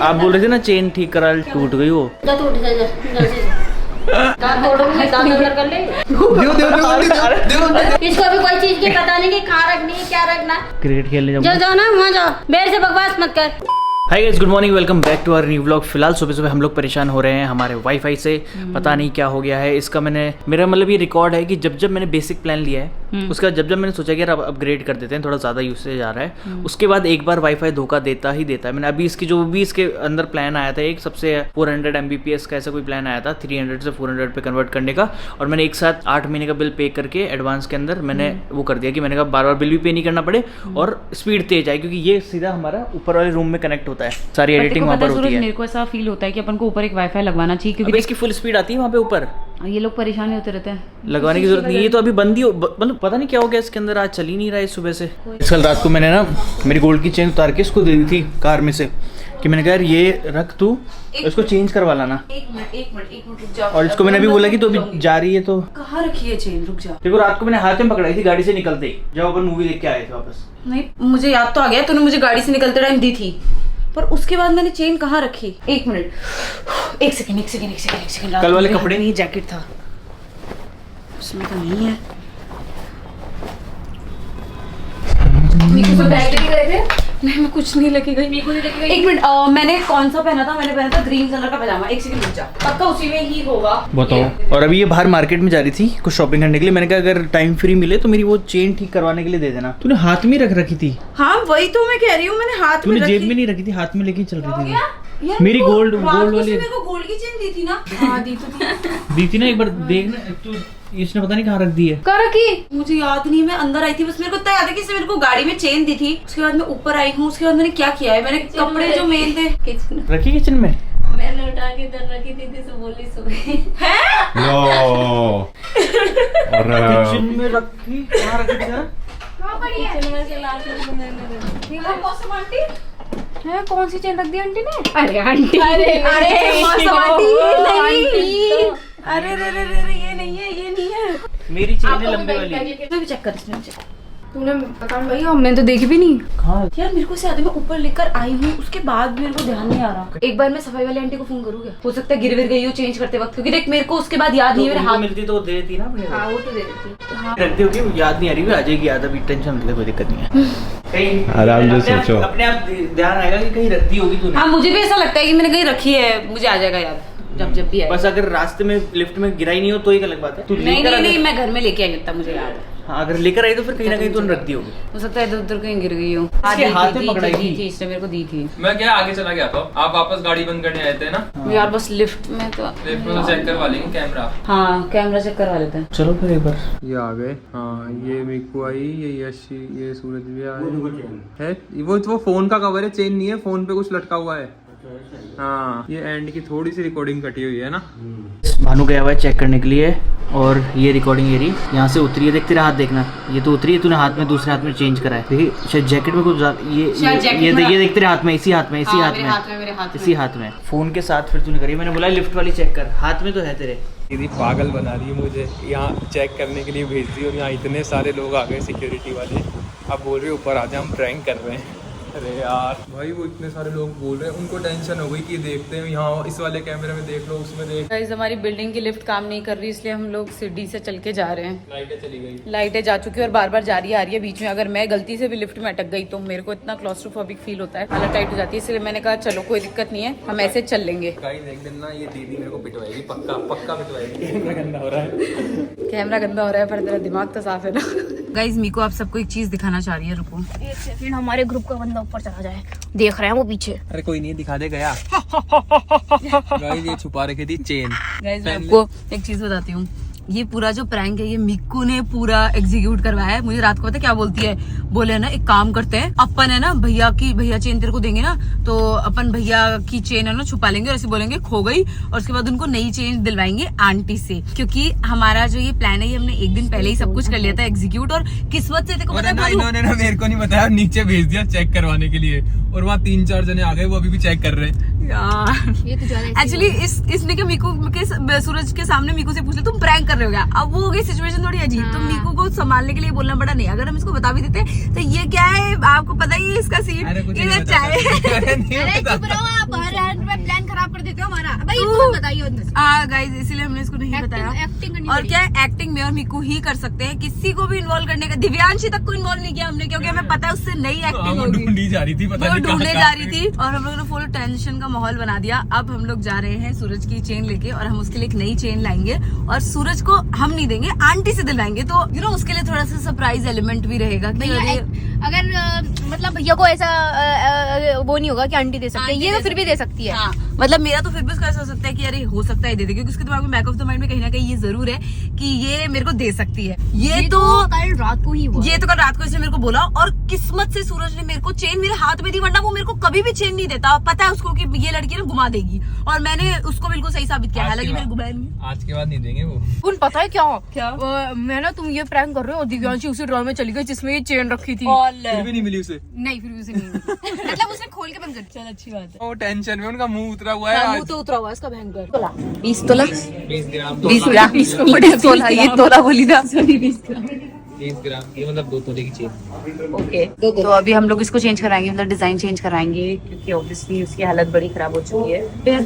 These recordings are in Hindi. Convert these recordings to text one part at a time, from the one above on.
आप बोल रहे थे ना चेन ठीक करा, टूट गई वो। इसको अभी कोई चीज की पता नहीं कि कहाँ रखनी है, क्या रखना। क्रिकेट खेलने जाओ ना, वहाँ जाओ, मेरे से बकवास मत कर। Hi guys, good morning, welcome back to our new vlog. फिलहाल सुबह सुबह हम लोग परेशान हो रहे हैं हमारे वाईफाई से। पता नहीं क्या हो गया है इसका। मेरा मतलब ये रिकॉर्ड है कि जब मैंने बेसिक प्लान लिया है उसका जब मैंने सोचा कि यार अब अपग्रेड कर देते हैं, थोड़ा ज़्यादा यूसेज आ रहा है, उसके बाद एक बार वाईफाई धोखा देता ही देता है। मैंने अभी इसकी जो भी इसके अंदर प्लान आया था, एक सबसे 400 Mbps का ऐसा कोई प्लान आया था, 300 से 400 पे कन्वर्ट करने का, और मैंने एक साथ 8 महीने का बिल पे करके एडवांस के अंदर मैंने वो कर दिया कि मैंने कहा बार बार बिल भी पे नहीं करना पड़े और स्पीड तेज आए, क्योंकि ये सीधा हमारा ऊपर वाले रूम में कनेक्ट होता है, सारी एडिटिंग वहाँ पर होती है। मेरे को ऐसा फील होता है कि अपन को ऊपर एक वाईफाई लगवाना चाहिए, क्योंकि इसकी फुल स्पीड आती है वहाँ पे ऊपर। ये लोग परेशान होते रहते हैं, लगवाने की जरूरत नहीं है। ये तो अभी बंद ही मतलब पता नहीं क्या हो गया इसके अंदर, आज चल ही नहीं रहा है सुबह से। कल रात को मैंने ना मेरी गोल्ड की चेन उतार के इसको दे दी थी कार में से, कि मैंने कहा यार ये रख तू, इसको चेंज करवा लाना। एक मिनट रुक जाओ। और इसको मैंने अभी बोला कि तू अभी जा रही है तो कहाँ रखी है चेन, रुक जाओ। देखो रात को मैंने हाथ में पकड़ाई थी गाड़ी से निकलते ही, जब अपन मूवी देख के आए थे वापस। नहीं, मुझे याद तो आ गया, तूने मुझे गाड़ी से निकलते टाइम दी थी, पर उसके बाद मैंने चेन कहाँ रखी। एक मिनट, एक सेकंड। कल वाले कपड़े नहीं, जैकेट था उसमें तो नहीं है। नहीं, मैं कुछ नहीं लेके गई। एक मिनट, मैंने कौन सा पहना था? मैंने पहना था ग्रीन कलर का पजामा। एक सेकंड रुक जा, पक्का उसी में ही होगा। बताओ। और अभी ये बाहर मार्केट में जा रही थी कुछ शॉपिंग करने के लिए। मैंने कहा अगर टाइम फ्री मिले तो मेरी वो चेन ठीक करवाने के लिए दे देना। तूने हाथ में रख रखी थी। हाँ, वही तो मैं कह रही हूँ, मैंने हाथ में तूने जेब में नहीं रखी थी, हाथ में लेके चल रही थी। मेरी गोल्ड वाली मेरे को गोल्ड की चेन दी थी ना। हाँ, दी थी ना, एक बार देखना तू, इसने पता नहीं कहाँ रख दी है। कहाँ रखी मुझे याद नहीं। मैं अंदर आई थी, बस मेरे को इतना याद है कि इसने मेरे को गाड़ी में चेन दी थी। उसके बाद मैं ऊपर आई हूँ, उसके बाद मैंने क्या किया है, मैंने कपड़े जो मेन थे रखी किचन में। मैंने उठा के इधर रखी थी तो बोली सो गई है। किचन में रखी, कहाँ रखी थी यार? कहाँ पड़ी है? किचन में से लास्ट में मैंने मौसम आंटी है। कौन सी चेन रख दी आंटी ने? अरे आंटी, अरे मौसम आंटी, नहीं, अरे ये नहीं है। मेरी चेन है लंबे वाली। मैं भी चेक कर, इसमें चेक। तूने पता नहीं भैया, मैंने तो देखी भी नहीं। कहाँ यार मेरे को मैं ऊपर लेकर आई हूँ, उसके बाद भी मेरे को ध्यान नहीं आ रहा। एक बार मैं सफाई वाली आंटी को फोन करूँ क्या? हो सकता है गिर गई हो चेंज करते वक्त, क्योंकि देख मेरे को उसके बाद याद नहीं है। मेरे हाथ मिलती तो दे देती ना अपने। हाँ, वो तो दे देती। हाँ, रखती होगी, याद नहीं आ रही, आ जाएगी याद। अभी टेंशन मत ले, कोई दिक्कत नहीं है। कहीं आराम से सोचो, अपने आप ध्यान आएगा कि कहीं रखती होगी तूने। हाँ, मुझे भी ऐसा लगता है कि मैंने कहीं रखी है, मुझे आ जाएगा याद जब भी आए। बस अगर रास्ते में लिफ्ट में गिराई नहीं हो तो एक अलग बात है। तू नहीं, मैं घर में लेके आई तब मुझे याद है। हाँ, अगर लेकर आई तो फिर कहीं ना कहीं तूने रख दी होगी। हो सकता है इधर उधर कहीं गिर गई हो। इसके हाथ में पकड़ाई थी, इसने मेरे को दी थी। मैं क्या आगे चला गया था, आप वापस गाड़ी बंद करने आए थे ना। यार बस लिफ्ट में तो चेक करवा लेंगे कैमरा। हाँ, कैमरा चेक करवा लेते हैं। चलो फिर एक बार। ये आ गए। हाँ, ये मिकू आई, ये यश, ये सूरज भी आए है। वो फोन का कवर है, चेन नहीं है, फोन पे कुछ लटका हुआ है। हाँ, ये एंड की थोड़ी सी रिकॉर्डिंग कटी हुई है ना। भानु गया हुआ है चेक करने के लिए, और ये रिकॉर्डिंग ये रही, यहाँ से उतरी है। देख तेरा हाथ देखना, ये तो उतरी है, तूने हाथ में दूसरे हाथ में चेंज करा है। देखिए शायद जैकेट में कुछ ये देख तेरे हाथ में, इसी हाथ में, इसी हाथ में फोन के साथ फिर तूने करी। मैंने बोला लिफ्ट वाली चेक कर, हाथ में तो है तेरे। दीदी पागल बना रही है मुझे, यहाँ चेक करने के लिए भेज दी, और यहाँ इतने सारे लोग आ गए सिक्योरिटी वाले। अब बोल रहे ऊपर आ जा, हम प्रैंक कर रहे हैं। अरे यार भाई, वो इतने सारे लोग बोल रहे हैं, उनको टेंशन हो गई कि देखते हैं यहाँ इस वाले कैमरे में देख लो, उसमें देख। गाइस, हमारी बिल्डिंग की लिफ्ट काम नहीं कर रही, इसलिए हम लोग सीढ़ी से चल के जा रहे हैं। लाइटें चली गई, लाइटें जा चुकी है और बार बार जा रही है, आ रही है बीच में। अगर मैं गलती से भी लिफ्ट में अटक गई तो मेरे को इतना क्लॉस्ट्रोफोबिक फील होता है, हालत टाइट हो जाती है। इसलिए मैंने कहा चलो कोई दिक्कत नहीं है, हम ऐसे चल लेंगे। गाइस एक दिन ना ये दीदी मेरे को पिटवाएगी, पक्का पिटवाएगी। कैमरा गंदा हो रहा है, कैमरा गंदा हो रहा है, पर तेरा दिमाग तो साफ है ना। गाइस, मीको आप सबको एक चीज दिखाना चाह रही है, रुको। एक सेकंड, हमारे ग्रुप का बंदा ऊपर चला जाए, देख रहे हैं वो पीछे। अरे कोई नहीं, दिखा दे गया। गाइस ये छुपा रखी थी चेन। गाइस मैं आपको एक चीज बताती हूँ, ये पूरा जो प्रैंक है ये मिक्कू ने पूरा एग्जीक्यूट करवाया है। मुझे रात को पता क्या बोलती है, बोले ना एक काम करते हैं, अपन है ना भैया चेन तेरे को देंगे ना, तो अपन भैया की चेन है ना छुपा लेंगे और ऐसे बोलेंगे खो गई, और उसके बाद उनको नई चेन दिलवाएंगे आंटी से। क्योंकि हमारा जो ये प्लान है ये हमने एक दिन पहले ही सब कुछ कर लिया था एग्जीक्यूट, और किस्मत से देखो इन्होंने ना मेरे को नहीं बताया, नीचे भेज दिया चेक करवाने के लिए, और वहाँ 3-4 जने आ गए, वो अभी भी चेक कर रहे हैं। यार ये तो ज्यादा एक्चुअली इसने क्या मीकू के सूरज के सामने मीकू से पूछ लिया तुम प्रैंक कर रहे हो क्या। अब वो हो गई सिचुएशन थोड़ी अजीब, तो मीकू को संभालने के लिए बोलना पड़ा नहीं। अगर हम इसको बता भी देते तो ये क्या है आपको पता ही है इसका सीन, ये चाहे अरे चुप रहो आप, हर प्लान खराब कर देते हो हमारा। भाई इसको बताइए। हाँ गाइस, इसीलिए हमने इसको नहीं बताया। एक्टिंग करनी और क्या है, एक्टिंग में और मीकू ही कर सकते हैं, किसी को भी इन्वॉल्व करने का। दिव्यांशी तक को इन्वॉल्व नहीं किया हमने, क्योंकि हमें पता है उससे नई एक्टिंग होगी। ढूंढी जा रही थी, पता वो नहीं ढूंढने कहाँ जा रही थी और हम लोगों ने फुल टेंशन का माहौल बना दिया। अब हम लोग जा रहे हैं सूरज की चेन लेके और हम उसके लिए एक नई चेन लाएंगे और सूरज को हम नहीं देंगे, आंटी से दिलाएंगे। तो यू नो उसके लिए थोड़ा सा सरप्राइज एलिमेंट भी रहेगा कि भैया अगर मतलब भैया को ऐसा वो नहीं होगा कि आंटी दे सकते हैं, ये तो फिर भी दे सकती है। हाँ, मतलब मेरा तो फिर भी उसका ऐसा हो सकता है कि अरे हो सकता है दे दे, क्योंकि उसके दिमाग में बैक ऑफ द माइंड में कहीं ना कहीं ये जरूर है कि ये मेरे को दे सकती है। ये तो कल रात को ही हुआ। ये तो कल रात को इसने मेरे को बोला और किस्मत से सूरज ने मेरे को चेन मेरे हाथ में दी, वरना वो मेरे को कभी भी चेन नहीं देता। पता है उसको कि ये लड़की ना घुमा देगी और मैंने उसको बिल्कुल सही साबित किया। हालांकि मेरे घुमाया नहीं। आज के बाद नहीं देंगे वो। उन पता है क्या क्या? मैं ना तुम ये प्रैंक कर रहे हो, दिव्यांशी उसी ड्रॉर में चली गई जिसमें ये चेन रखी थी। फिर भी नहीं मिली उसे। नहीं फिर भी उसे नहीं मतलब उसने खोल के बंद कर दिया। चल अच्छी बात है। वो टेंशन में उनका मुंह उतरा हुआ है। मुंह तो उतरा हुआ है इसका भयंकर। 20 तोला 20 ग्राम 20 ग्राम 20 तोला, ये तोला बोली था। 20 ग्राम 20 ग्राम, ये मतलब 2 तोले की चेन। ओके, तो अभी हम लोग इसको चेंज कराएंगे, मतलब डिजाइन चेंज कराएंगे, क्योंकि ऑब्वियसली उसकी हालत बड़ी खराब हो चुकी है। फिर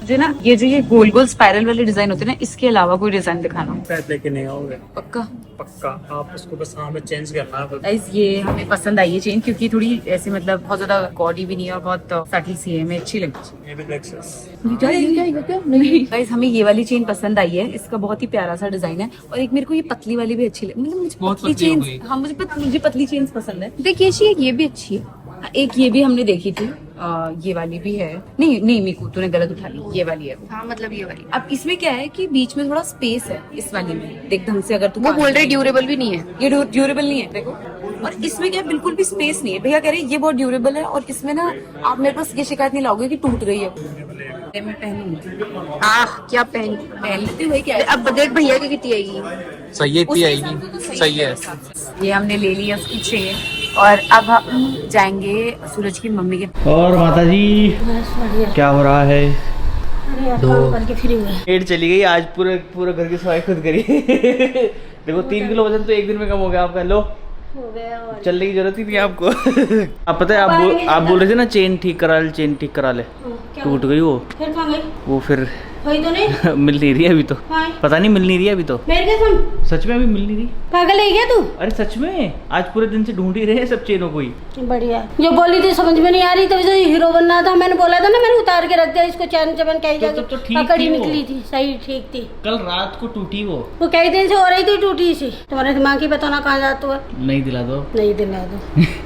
जो ना ये गोल गोल स्पाइरल वाले डिजाइन होते हैं ना, इसके अलावा कोई डिजाइन दिखाना। लेके नहीं आओगे पक्का पक्का, आप उसको बस हाँ में चेंज करना है। गाइस, ये हमें पसंद आई है चेन, क्योंकि थोड़ी ऐसे मतलब बहुत ज्यादा गॉडी भी नहीं है और बहुत सटल सी है, हमें अच्छी लगी। ये भी लेक्सस गाइस, हमें ये वाली चेन पसंद आई है, इसका बहुत ही प्यारा सा डिजाइन है। और एक मेरे को ये पतली वाली भी अच्छी लगी, मतलब मुझे पतली चेन, हाँ मुझे पतली चेन पसंद है। देखिए ये भी अच्छी है। एक ये भी हमने देखी थी, ये वाली भी है। नहीं मीकू तूने गलत उठा ली, ये वाली है। हाँ मतलब ये वाली। अब इसमें क्या है कि बीच में थोड़ा स्पेस है इस वाली में, देख ढंग से अगर तू वो बोल रहे ड्यूरेबल भी नहीं है। ये ड्यूरेबल नहीं है देखो। और इसमें क्या है, बिल्कुल भी स्पेस नहीं है। भैया कह रहे हैं ये बहुत ड्यूरेबल है और इसमें ना आप मेरे पास ये शिकायत नहीं लाओगे कि टूट रही है। मैं पहनूंगी। क्या पहन लेती हुई क्या है? अब देख भैया की कितनी आएगी। सही है, इतनी आएगी। सही है। ये हमने ले लिया उसकी चेन और अब हम जाएंगे सूरज की मम्मी के। और माता जी क्या हो रहा है? पेट चली गई आज, पूरे घर की सफाई खुद करी। देखो 3 किलो वजन तो एक दिन में कम हो गया आपका। लो चलने की जरूरत ही नहीं आपको। आप पता है आप बोल रहे थे ना चेन ठीक करा ले, टूट गई वो। फिर कहाँ गई? वो फिर वही तो नहीं मिल नहीं रही अभी तो। हाँ। पता नहीं मिल नहीं रही अभी तो। मेरे कसम सच में अभी मिल नहीं रही। पागल है क्या तू? अरे सच में आज पूरे दिन से ढूंढ ही रहे हैं सब चेनों को ही। बढ़िया, जो बोली थी समझ में नहीं आ रही, तभी तो हीरो बनना था। मैंने बोला था ना, मैंने उतार के रख दिया इसको चैन चबन कही जाके। तो ठीक पकड़ी थी वो। निकली थी, सही ठीक थी। कल रात को टूटी वो कई दिन से हो रही थी टूटी सी। तुम्हारे दिमाग की बताना कहाँ जाता है। नहीं दिला दो। नहीं दिला दो।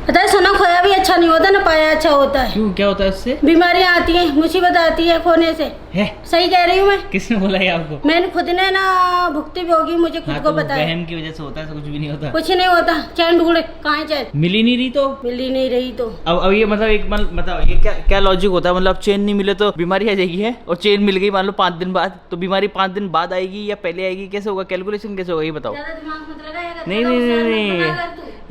पता है सोना खोया भी अच्छा नहीं होता ना, पाया अच्छा होता है। क्यों, क्या होता है उससे? बीमारियाँ आती है, मुसीबत आती है खोने से। है सही कह रही हूँ मैं। किसने बोला है आपको? मैंने खुद ने ना भुगती भी होगी, मुझे खुद हाँ, को तो पता है। बहन की वजह से होता है, ऐसा कुछ भी नहीं होता। कुछ नहीं होता। चैन ढूंढे, कहाँ है चैन? मिली नहीं रही तो मिल ही नहीं रही तो। अब ये मतलब एक मतलब ये क्या लॉजिक होता है? मतलब चेन नहीं मिले तो बीमारी आ जाएगी है, और चेन मिल गई मान लो 5 दिन बाद, तो बीमारी 5 दिन बाद आएगी या पहले आएगी? कैसे होगा? कैलकुलेशन कैसे होगा ये बताओ। ज्यादा दिमाग मत लगाया कर। नहीं,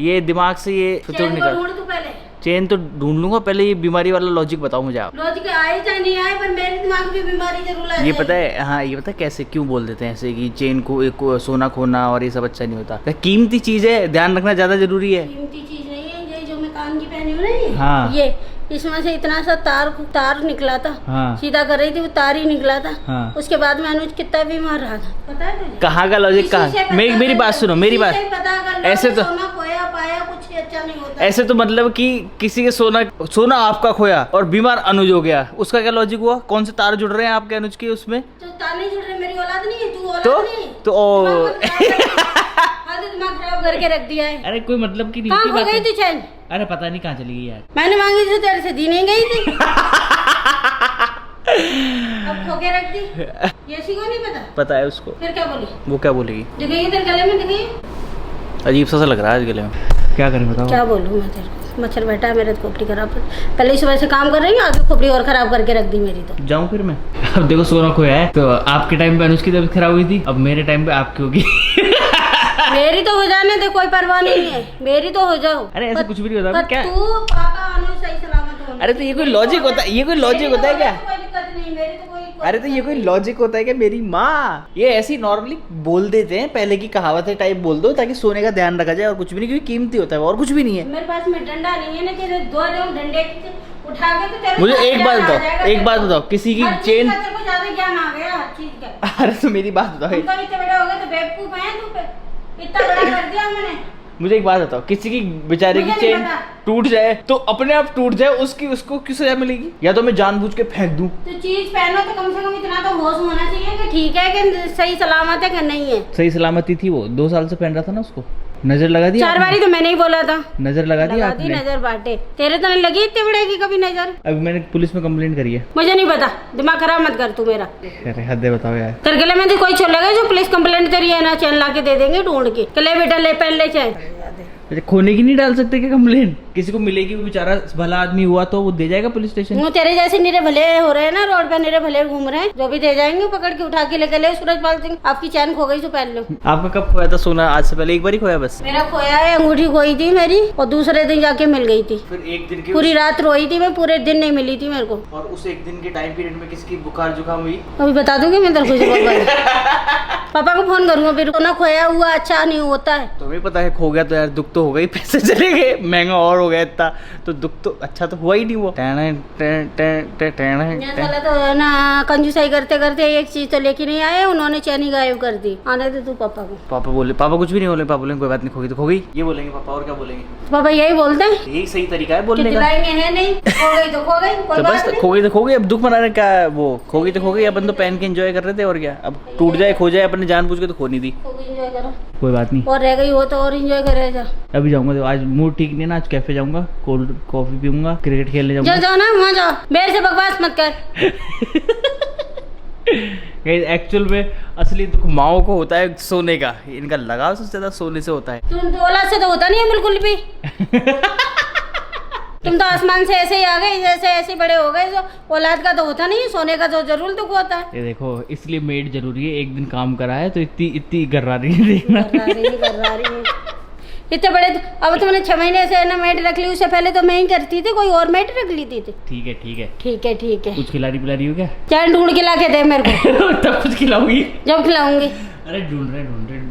ये दिमाग से ये फितूर चैन को निकल। ढूंढ तू पहले। चेन तो ढूंढ लूंगा, पहले ये बीमारी वाला लॉजिक बताओ मुझे आप। लॉजिक आए चाहे नहीं आए, पर मेरे दिमाग में बीमारी जरूर आ ये पता है, हाँ ये पता है कैसे क्यों बोल देते हैं ऐसे कि चेन को सोना खोना और ये सब अच्छा नहीं होता। कीमती चीज है, ध्यान रखना ज्यादा जरूरी है। कीमती चीज नहीं है ये जो मैं कान की पहनी हूँ ना, ये हाँ। ये इसमें से इतना सा तार निकला था। हाँ। सीधा कर रही थी, वो तार ही निकला था। हाँ। उसके बाद में अनुज कितना बीमार रहा था, पता है तुझे? कहाँ का लॉजिक? कहाँ? मेरी बात सुनो, मेरी बात। ऐसे तो सोना खोया पाया कुछ ही अच्छा नहीं होता। ऐसे तो मतलब कि किसी के सोना आपका खोया और बीमार अनुज हो गया, उसका क्या लॉजिक हुआ? कौन से तार जुड़ रहे हैं आपके अनुज के उसमें? तो तार नहीं जुड़ रहे, मेरी औलाद नहीं है, तू औलाद तो नहीं है। दिमाग खराब करके रख दिया है। अरे कोई मतलब की कहाँ खो गई थी चैन? अरे पता नहीं कहाँ चली गई यार। मैंने मांगी थी तेरे से, दी नहीं गई थी। अब खो के रख दी। ये सी को नहीं पता है उसको। फिर क्या बोली? वो क्या बोलेगी? दिखाइए तेरे गले में, दिखाइए। अजीब सा लग रहा है आज गले में। क्या करें बताओ? क्या बोलूँ मैं तेरे को? मच्छर बैठा है मेरे, खोपड़ी खराब। पहले ही सुबह से काम कर रही हूँ, आगे खोपड़ी और खराब करके रख दी मेरी तो। जाऊँ फिर मैं? अब देखो सोना खोया है तो आपके टाइम पे अनुज की तबीयत खराब हुई थी, अब मेरे टाइम पे आपकी होगी। मेरी तो हो जाने दे, कोई परवाह नहीं है। मेरी तो हो जाओ। अरे ऐसा कुछ भी नहीं होता। पर क्या तू पापा अनुज सही सलामत हो। अरे तो ये कोई लॉजिक होता है? ये कोई लॉजिक होता है क्या? कोई दिक्कत नहीं, मेरी तो कोई अरे तो ये कोई लॉजिक होता है क्या? मेरी माँ ये ऐसी नॉर्मली बोल देते हैं, पहले की कहावत है टाइप बोल दो ताकि सोने का ध्यान रखा जाए, और कुछ भी नहीं, क्योंकि कीमती होता है और कुछ भी नहीं है। मेरे पास में डंडा नहीं है ना कि दो डंडे उठा के तो तेरे मुझे को एक बात ज्ञान आ बताओ, जाएगा, एक तेरे बात को। बताओ, किसी की हर चीज चेन का तेरे को ज्यादा ज्ञान आ गया हर चीज का। अरे तो मेरी बात बताओ, तुम तो इतने बड़े हो गए तो बेवकूफ है तू, इतना बड़ा कर दिया मैंने। मुझे एक बात बताओ, किसी की बेचारे की मुझे नहीं चेन पता। टूट जाए तो अपने आप टूट जाए, उसको किस सजा मिलेगी? या तो मैं जानबूझ के फेंक दूं? तो चीज पहनो तो कम से कम इतना तो होश होना चाहिए कि ठीक है कि सही सलामत है कि नहीं है। सही सलामती थी, वो 2 साल से पहन रहा था ना उसको। नजर लगा दी 4 आपने? बारी तो मैंने ही बोला था। नजर लगा दी लगा दी आपने? नजर बांटे, तेरे तो नहीं लगी इतने बड़े की कभी नजर। अभी मैंने पुलिस में कंप्लेंट करी है। मुझे नहीं पता, दिमाग खराब मत कर तू मेरा। अरे हद है, बताओ यार। तेरे गले में तो कोई चलेगा जो पुलिस कंप्लेंट तेरी है ना, चैन ला के दे देंगे ढूंढ के। ले बेटा ले, पहन ले चैन। अच्छा, खोने की नहीं डाल सकते क्या कंप्लेंट? किसी को मिलेगी, वो बेचारा भला आदमी हुआ तो वो दे जाएगा पुलिस स्टेशन। वो तेरे जैसे निरे भले हो रहे हैं ना, रोड पे निरे भले घूम रहे हैं, जो भी दे जाएंगे पकड़ के उठा के लेके ले। सूरजपाल सिंह आपकी चैन खो गई तो पहन लो। आपका कब खोया था सोना? आज से पहले एक बार ही खोया बस? मेरा खोया है, अंगूठी खोई थी मेरी और दूसरे दिन जाके मिल गई थी। फिर एक दिन पूरी रात रोई थी मैं, पूरे दिन नहीं मिली थी मेरे को। और उस एक दिन के टाइम पीरियड में किसकी बुखार जुकाम हुई? अभी बता दूंगी मैं तेरे को। पापा को फोन करूंगा फिर। सोना खोया हुआ अच्छा नहीं होता है। तुम्हें पता है, खो गया तो यार दुख तो होगा ही, पैसे चले गए, महंगा और हो गया इतना, तो दुख तो अच्छा तो हुआ ही नहीं। वो साला तो ना कंजूसाई करते करते एक चीज तो लेके नहीं आए, उन्होंने चैनी गायब कर दी। आने दे तू पापा को। पापा कुछ भी नहीं बोले। पापा बोलेंगे कोई बात नहीं, खोगी तो खोगी, ये बोलेंगे पापा, और क्या बोलेंगे? पापा यही बोलते हैं यही सही तरीका है कि बोलने का। जुलाई में है नहीं, खो गई तो खो गई, कोई तो बात बस नहीं। खोगी तो खोगी, अब दुख मनाने का वो खोगी तो खोगी, अपन तो पहन के एंजॉय कर रहे थे, और क्या। अब टूट जाए खो जाए, अपने जानबूझ के तो खो नहीं दी, खो गई, enjoy करो। कोई बात नहीं। और रह गई हो तो और एंजॉय करे जा। अभी जाऊंगा, तो आज मूड ठीक नहीं ना, आज कैफे जाऊंगा, कोल्ड कॉफी पीऊंगा, क्रिकेट खेलने जाओ जाऊंगा। जाओ ना, वहाँ जाओ, मेरे से बकवास मत कर। एक्चुअल में असली दुख माओ को होता है सोने का, इनका लगाव सबसे ज्यादा सोने से होता है। तुम तो औलाद से तो होता नहीं है बिल्कुल भी। तुम तो आसमान से ऐसे ही आ गए, जैसे ऐसे बड़े हो गए। तो औलाद का तो होता नहीं है, सोने का तो जरूर दुख होता है। ये देखो, इसलिए मेड जरूरी है। एक दिन काम करा है तो इतनी गर्रारी नहीं देखना। गर्रारी इतने बड़े अब तुमने 6 महीने से ना मेड रख ली, उससे पहले तो मैं ही करती थी, कोई और मेड रख ली थी। ठीक है ठीक है ठीक है ठीक है, कुछ खिलाड़ी पिला हो क्या? चैन ढूंढ के ला के दे मेरे को। तब कुछ खिलाऊंगी? जब खिलाऊंगी। अरे ढूंढ रहे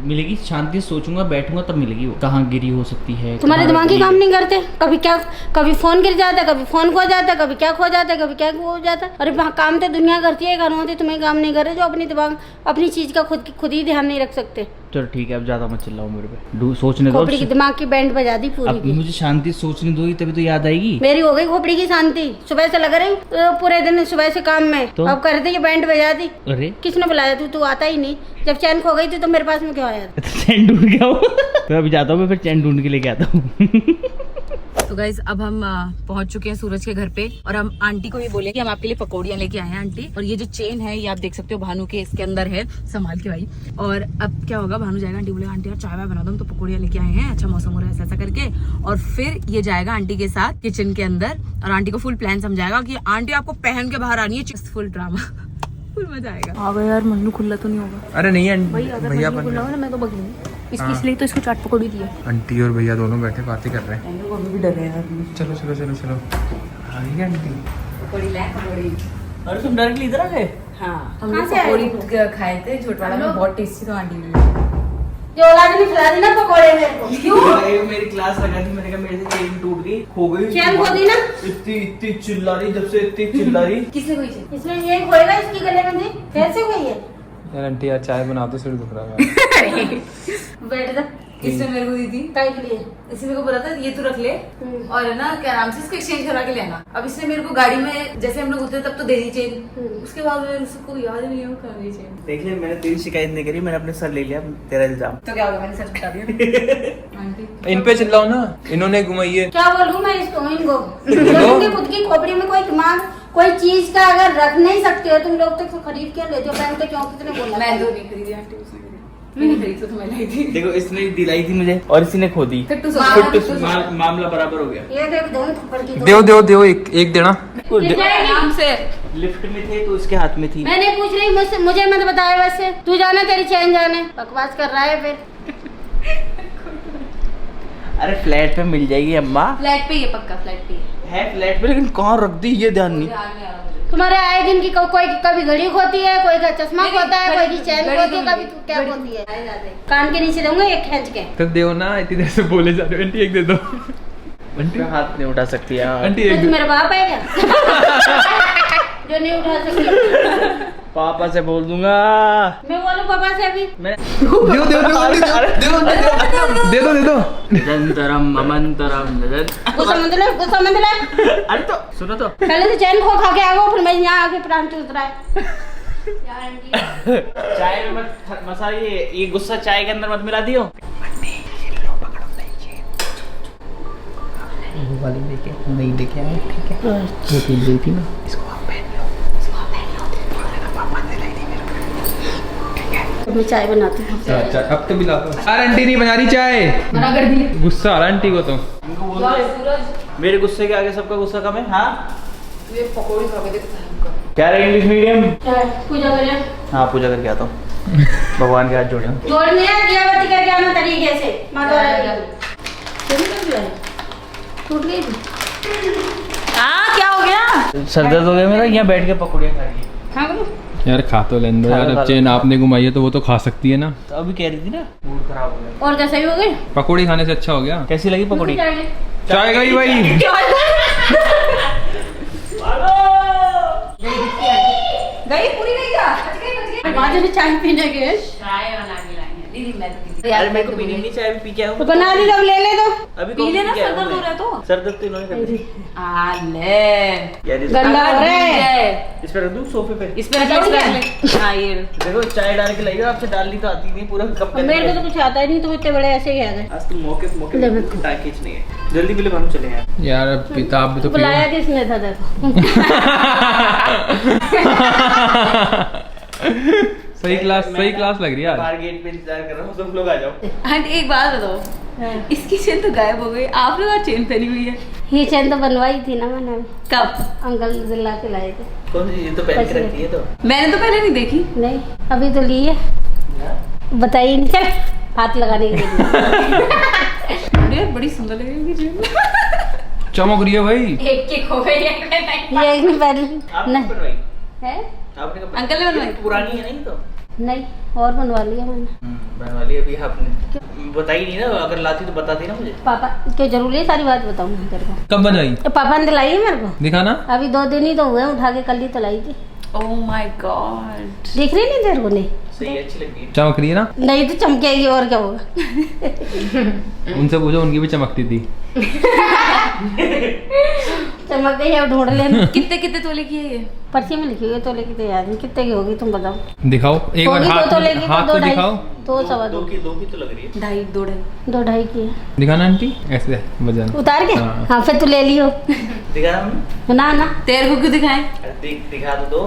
मिलेगी, शांति से सोचूंगा, बैठूंगा तब मिलेगी। वो कहाँ गिरी हो सकती है? तुम्हारे दिमाग ही काम नहीं करते। कभी क्या, कभी फोन गिर जाता है, कभी फोन खो जाता है, कभी क्या खो जाता है, कभी क्या खो जाता है। अरे काम तो दुनिया करती है, कानून होती, तुम्हें काम नहीं कर रहे, जो अपनी दिमाग अपनी चीज का खुद ही ध्यान नहीं रख सकते। चलो ठीक है, अब ज्यादा मत चिल्लाओ मेरे पे, सोचने दो। खोपड़ी की दिमाग की बैंड बजा दी पूरी अब की। मुझे शांति से सोचने दो, तभी तो याद आएगी। मेरी हो गई खोपड़ी की शांति, सुबह से लग रही पूरे दिन सुबह से काम में, तो? अब कर दी ये बैंड बजा दी। अरे किसने बुलाया? तू आता ही नहीं। जब चैन खो गई थी तो मेरे पास में क्यों आया? चैन ढूंढ के आओ। मैं अभी जाता हूँ, मैं फिर चैन ढूंढ के लेके आता हूँ। तो गाइज अब हम पहुंच चुके हैं सूरज के घर पे, और हम आंटी को ये बोले कि हम आपके लिए पकौड़ियाँ लेके आए हैं आंटी। और ये जो चेन है ये आप देख सकते हो भानु के इसके अंदर है, संभाल के भाई। और अब क्या होगा, भानु जाएगा, आंटी बोले आंटी यार चाय वाय बना दो, हम तो पकौड़ियाँ लेके आए हैं, अच्छा मौसम हो रहा है, ऐसा करके। और फिर ये जाएगा आंटी के साथ किचन के अंदर, और आंटी को फुल प्लान समझाएगा कि आंटी आपको पहन के बाहर आनी है, फुल ड्रामा, फुल मजा आएगा। आ गया यार, मन्नू खुला तो नहीं होगा? अरे नहीं भैया मैं तो बगली इसलिए तो इसको चाट पकौड़ी दी है। आंटी और भैया दोनों बैठे बातें कर रहे हैं। अभी भी डर है यार। चलो चलो चलो चलो, आइए आंटी। पकौड़ी लाए, पकौड़ी। अरे तुम डायरेक्टली इधर आ गए? हाँ, हम लोग पकौड़ी खाए थे झोटवाड़ा में, बहुत टेस्टी था आंटी ने। जो औलाद ने खिला दी ना पकौड़े मेरे को। क्यों? मेरी क्लास लगा थी, मैंने कहा मेरे से चेन टूट गई, खो गई। चैन खो दी ना? इतनी चिल्ला रही, जब से इतनी चिल्ला रही। किसने कोई चीज? इसमें ये खोएगा, इसकी गले में थी, कैसे हुई है? यार आंटी यार चाय बना दो, सिर दुख रहा है। बैठ जा। इसने मेरे को दी थी, काय के लिए? इसी मेरे को बोला था ये तू रख ले, और है ना क्या नाम से इसको एक्सचेंज करा के लेना। अब इसने मेरे को गाड़ी में जैसे हम लोग उतरे तब तो दे दी चेन, उसके बाद मेरे उसको याद ही नहीं है वो कहाँ गई चेन। देख ले, मैंने तेरी शिकायत नहीं करी, मैंने अपने सर ले लिया तेरा इल्जाम। तो क्या होगा, मैंने सच बता दिया। आंटी इन पे चिल्लाओ ना, इन्होंने घुमाई है। क्या बोलूं मैं इसको, इनको उनकी खुद की खोपड़ी में कोई दिमाग, कोई चीज का अगर रख नहीं सकते हो तुम लोग, तो खरीद क्यों लेते हो? पहनते क्यों? कितने बोला? मैं तो नहीं खरीदी आंटी, उसने खरीदी, मैंने खरीदी तो तुम्हें लाई थी। देखो, इसने दिलाई थी मुझे और इसी ने खो दी, फिर मामला बराबर हो गया। ये देख दोनों थप्पड़ की देव देव देव, एक देना। आराम से। लिफ्ट में थे तो इसके हाथ में थी। मैं नहीं पूछ रही, मुझसे मुझे मत बताया, वैसे तू जाना, तेरी चैन जाने। बकवास कर रहा है फिर। अरे फ्लैट पे मिल जाएगी अम्मा। फ्लैट पे ये पक्का, फ्लैट पे है फ्लैट पे, लेकिन कहाँ रख दी ये ध्यान नहीं। तुम्हारे आए दिन की कोई कभी घड़ी खोती है, कोई का चश्मा खोता है, कोई की चैन खोती है, कभी तू क्या खोती है। कान के नीचे दूंगा एक खींच के। तो दो ना, इतनी देर से बोले जा रहे हो। आंटी एक दे दो। आंटी हाथ नहीं उठा सकती यार। आंटी तो एक तू मेरा बाप है क्या जो नहीं उठा सकती? पापा से बोल दूंगा मैं बोलूं पापा से अभी? मैं। दे दो। निरंतरम अमंतरम गुस्सा मत ले, गुस्सा मत ले। अरे तो सुनो तो, पहले तो चैन खो खा के आओ, फिर मैं यहाँ आके प्राण चूत रहा है। चाय में मत मसाला, ये गुस्सा चाय के अंदर मत मिला दियो। वो वाली लेके नहीं लेके आए, ठीक है? वो पी गई थी ना, इसको आप पहन लो, बोल देना पापा ने लाई थी मेरे को, ठीक है? तो मैं चाय बनाती हूँ। अच्छा अब तो मिला दो। यार आंटी नहीं बना रही चाय, मना कर दी। गुस्सा आ रहा आंटी को तो। इनको बोल दो मेरे गुस्से के आगे सबका गुस्सा कम है। हाँ ये पकौड़ी खा के देखता है हमको। क्या रहे इंग्लिश मीडियम? पूजा करें, हाँ पूजा करके आता हूँ, भगवान के हाथ जोड़े हूँ। जोड़ने है दियाबत्ती करके आना तरीके से। माता टूट गई थी। क्या हो गया? सर दर्द हो गया मेरा, यहाँ बैठ के पकौड़ियाँ खा रही है। हाँ बोलो। यार खा तो लेने दो यार, अब चेन आपने घुमाई है तो वो तो खा सकती है ना। तो अभी कह रही थी ना मूड खराब हो गया। और कैसा भी हो गई? पकौड़ी खाने से अच्छा हो गया। कैसी लगी पकौड़ी? चाय गई भाई। गई पूरी गई क्या? आज भी चाय पीने के चाय बना के लाएंगे दीदी। मैं तो यार मेरे को पीनी नहीं चाय, अभी पी के आऊँ। तो बना दी, तब ले ले दो। अभी पी लेना, पी के आया सर दर्द हूँ हो रहा है तो। सर दर्द तो इन्होंने कर दी। ले यार गंदा हो रहा है। इस पे रख दूँ सोफे पे? इस पे रख ले। हाँ ये देखो चाय डाल के लाई हो, आपसे डालनी तो आती नहीं, पूरा कप मेरे को तो कुछ आता ही नहीं, तुम इतने बड़े ऐसे ही आ गए। आज तुम मौके मौके ले मत। टाइम खींचनी है, जल्दी पहले हम चले यार। यार अब किताब भी तो बुलाया किसने था देखो। सही क्लास लग रही है यार। बाहर गेट पे इंतजार कर रहा हूँ, तुम लोग आ जाओ। आंटी एक बात बताओ, इसकी चेन तो गायब हो गई, आप लोग आज चेन पहनी हुई है। ये चैन तो बनवाई थी ना मैंने, कब? अंकल दिला के लाए थे। कौन सी? ये तो पहन के रखी है तो। मैंने तो पहले नहीं देखी। नहीं अभी तो ली है, बताइए नहीं। चल हाथ लगाने के लिए। यार बड़ी सुंदर लगेगी चेन। चमक रही है भाई। एक की खो गई है। ये एक नहीं पहले आपने नहीं बनवाई? है, आपने कब? अंकल ने बनवाई? ये पुरानी है नहीं तो? नहीं और बनवा लिया मैंने। बनवा ली अभी आपने, बताई नहीं ना, अगर लाती तो बताती ना मुझे। पापा क्यों जरूरी है सारी बात बताऊँ तेरे को? कब बनाई? पापा ने दिलाई है मेरे को, दिखाना। अभी 2 दिन ही तो हुए, उठा के कल ही तो लाई थी। Oh my God. देख रही नहीं तेरे को? नहीं सही है, अच्छी लगी है। चमक रही है ना? नहीं तो चमकेगी और क्या होगा। उनसे पूछो, उनकी भी चमकती थी। चमक गई है, ढूंढ लेना। कितने कितने तोले की है ये? पर्ची में लिखी हुई है तोले की, तो याद नहीं कितने की होगी, तुम बताओ। दिखाओ एक बार होगी हाथ, 2 तोले की, हाथ तो तो 2 दिखाओ। 2 सवा 2 दो की तो लग रही है। 2.5 2 ढाई की है। दिखाना आंटी, ऐसे वजन। उतार के हाँ। हाँ फिर तू ले लियो। दिखा हमने? ना ना तेरे को क्यों दिखाएं? दिखा तो दो।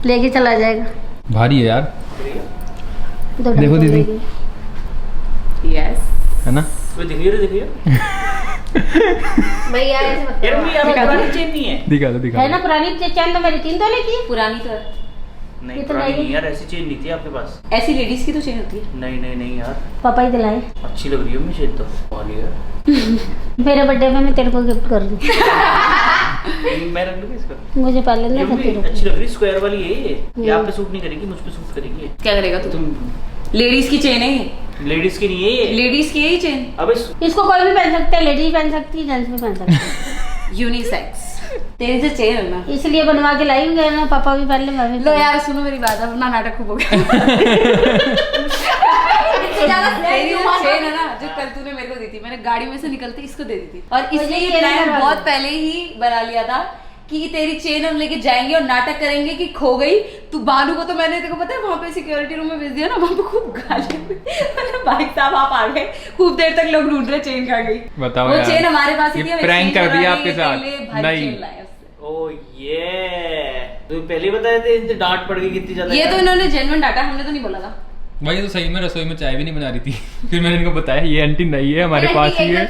लेके चला जाएगा। भारी है यार, 2 ढाई देखो तो दीदी। लेगी। यस। है ना? कोई दिखिए रे, दिखिए भैया ऐसे मत यार करो। मेरी यहाँ पुरानी चेन नहीं है। दिखा दो दिखा है ना दो। पुरानी चैन तो मेरी 3 तोले की है। पुरानी तो है। नहीं ये तो पुरानी नहीं। नहीं यार, ऐसी चेन नहीं थी आपके पास। ऐसी लेडीज की तो चेन होती है। नहीं यार, पापा ही दिलाए। अच्छी लग रही है मुझे तो। और यार मेरे बर्थडे में मैं तेरे को गिफ्ट कर दूँ। मैं रख लूँगी इसको। मुझे पहले ये नहीं भी करती अच्छी लग रही है, स्क्वायर वाली है ये आप पे सूट नहीं करेगी, मुझ पे सूट करेगी ये। क्या करेगा तू? तुम लेडीज की चेन है ये। लेडीज की नहीं है ये। लेडीज की यही चेन। अबे इसको कोई भी पहन सकता है, लेडीज पहन सकती है, जेंट्स भी पहन सकते हैं। यूनिसेक्स। तेरी से चेन है ना। इसलिए बनवा के लाई हुई है ना, पापा भी पहन ले, मैं भी लो पहन लूं। यार सुनो मेरी बात, अपना नाटक खूब हो गया। तेरी जो चेन है ना, जो कल तूने मेरे को दी थी, मैंने गाड़ी में से निकलते इसको दे दी थी। और इसलिए ये चेन प्लान करवा बहुत दी। पहले ही बना लिया था कि तेरी चेन हम लेके जाएंगे और नाटक करेंगे कि खो गई। तू बानू को तो मैंने, तेरे को पता है, वहाँ पे सिक्योरिटी रूम में भेज दिया ना, वहाँ पे खूब गाली हुई। मतलब भाई साहब आप आ गए, खूब देर तक लोग ढूंढ रहे चेन कहाँ गई। बताओ वो यार, चेन हमारे पास ही ये थी, हम prank exchange कर दिया करा आपके लिए, साथ। ले भाई नहीं। चेन लाए उससे। ओ ये तो पहले ही बताए थे, इनसे डांट पड़ गई कितनी ज्यादा। ये तो इन्होंने जेन्युइन डाटा, हमने तो नहीं बोला था। भाई तो सही में रसोई में चाय भी नहीं बना रही थी। फिर मैंने इनको बताया ये आंटी नहीं है, हमारे पास ही है।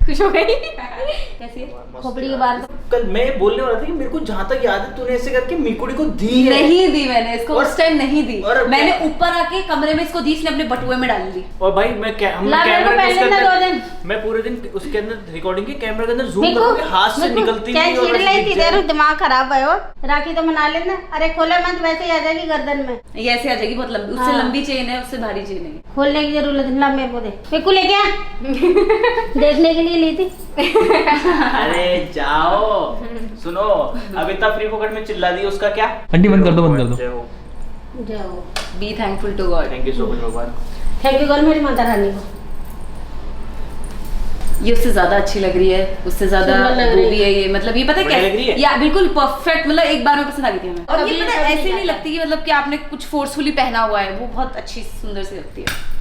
खुश हो गई। कैसी है? खोपड़ी के बाहर कल मैं बोलने वाला था कि मेरे को जहाँ तक याद है तूने ऐसे करके मिकुड़ी को दी है। नहीं दी मैंने इसको, और- उस टाइम नहीं दी। और- मैंने ऊपर आके कमरे में इसको दी, इसने अपने बटुए में डाल दी। और भाई मैं ला मेरे को पहले ना 2 दिन। मैं पूरे दिन उसके अंदर रिकॉर्डिंग के कैमरे के अंदर जूम मिकू, करके हाथ से मिकू, निकलती क्या थी और छीड़ ऐसे ली थी? गिर जाए। तेरा दिमाग खराब है। राखी तो मना लेना। अरे खोले मत, वैसे ही आ जाएगी गर्दन में। ये ऐसे आ जाएगी, बहुत लंबी, उससे हाँ। लंबी चेन है, उससे भारी चेन है। खोलने की जरूरत नहीं। ला मेरे को दे। मिकू लेके आ। देखने के लिए ली थी। अरे जाओ, सुनो, अब इतना फ्री फोकट में चिल्ला दी, उसका क्या? आंटी बंद कर दो, बंद कर दो। जाओ। Be thankful to God. Thank you so much भगवान। थैंक यू गॉड मेरी माता रानी को। ये उससे ज्यादा अच्छी लग रही है, उससे ज्यादा सुंदर लग रही वो भी है ये, मतलब ये पता है बढ़िया लग रही क्या, है? या बिल्कुल परफेक्ट, मतलब एक बार में पसंद आ गई थी हमें। और ये कभी पता है कभी ऐसे नहीं जाता। लगती कि मतलब कि आपने कुछ फोर्सफुली पहना हुआ है, वो बहुत अच्छी सुंदर सी लगती है।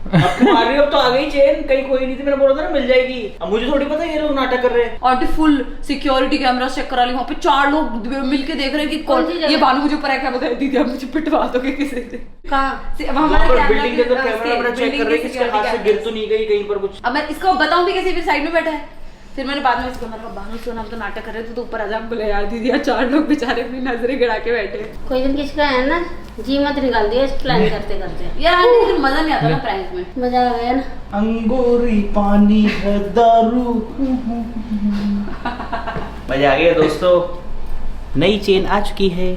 अब तुम आ रही हो, अब तो आ गई चेन, कहीं खोई नहीं थी, मैंने बोला था ना मिल जाएगी। अब मुझे थोड़ी पता है ये लोग नाटक कर रहे हैं। और भी फुल सिक्योरिटी कैमरा चेक करा ली, वहाँ पे 4 लोग मिलके देख रहे हैं कि कौन कौन सी जगह? ये बानू मुझे ऊपर आके बताया, दीदी आप मुझे पिटवा दोगे किसी से। कहाँ? वहाँ पर बिल्डिंग के अंदर कैमरा अपना चेक कर रहे हैं कि इसके हाथ से गिर तो नहीं गई कहीं पर कुछ। अब मैं इसको बताऊं भी कैसे, फिर साइड में बैठा है। फिर मैंने बाद में इसको मैंने कहा बानू सुन, हम तो नाटक कर रहे थे, तो ऊपर आ जा। बोले यार दीदी यार 4 लोग बेचारे अपनी नजरें गिरा के बैठे हैं। कोई दिन किसका है ना, जी मत निकाल दिया प्लान करते करते। यार आंटी फिर मजा नहीं आता ना प्रैंक में। मजा आ गया ना। अंगूरी पानी है दारू। मजा आ गया दोस्तों, नई चेन आ चुकी है।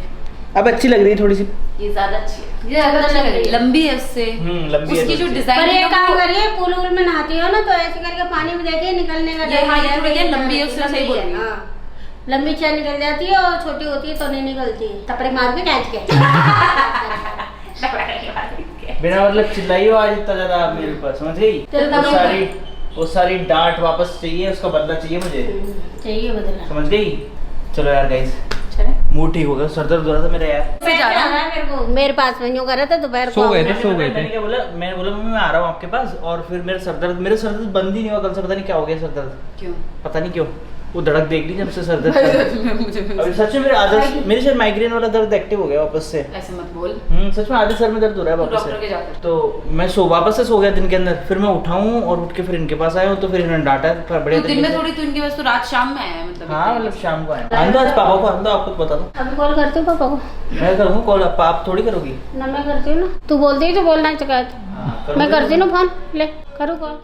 अब अच्छी लग रही है थोड़ी सी। ये ज्यादा अच्छी है, ये ज्यादा अच्छी लग रही है, लंबी है उससे। लंबी है उसकी जो थोड़ी सी। डिजाइन पर है एक ना, काम वो- करिए, पूल वूल में नहाती हो ना तो ऐसे करके पानी में देके निकलने का ये डर हाँ, है। ये थोड़ी क्या लंबी है, उससे लंबी सही बोल रही है। हाँ। लंबी चेन निकल जाती है और छोटी होती है तो नहीं निकलती है। थपड़े मार के खींच के। बिना मतलब चिल्लाई हो आज इतना ज्यादा आप मेरे ऊपर, समझ गई? चल वो तब सारी वो सारी डांट वापस चाहिए, उसका बदला चाहिए मुझे, चाहिए बदला। समझ गई? चलो यार गाइस, चले। मूड ठीक हो गया, सर दर्द हो रहा था मेरा यार। से जा रहा हूँ। मेरे को मेरे पास वहीं कर रहा था दोपहर को। सो गए थे, आऊंगा। सो गए थे। मैंने क्या बोला, मैंने बोला मम्मी मैं आ रहा हूँ आपके पास, और फिर मेरे सर दर्द बंद ही नहीं हुआ कल से, पता नहीं क्या हो गया सर दर्द, क्यों? पता नहीं क्यों। वो धड़क देख ली जब से सर दर्द मुझे अभी सच में मेरे शायद माइग्रेन वाला दर्द एक्टिव हो गया वापस से। ऐसे मत बोल। सच में आधे सर में दर्द हो रहा है तू वापस डॉक्टर के से। जाकर। तो मैं वापस से सो गया दिन के अंदर, फिर मैं उठाऊं और उठ के फिर इनके पास आया हूं, तो फिर इन्होंने डांटा बड़े तू दिन तरीके में से। थोड़ी, तू इनके पास तो रात शाम में आया है, मतलब हाँ मतलब शाम को आया। आंदो आज पापा को, आंदो आपको बता दो। अभी कॉल करती हूँ पापा को। मैं करूँगा कॉल, आप थोड़ी करोगी? ना मैं करती हूँ ना, तू बोलती ही तो बोलना है शिकायत। हाँ, मैं करती हूँ ना फोन, ले करूँ कॉल।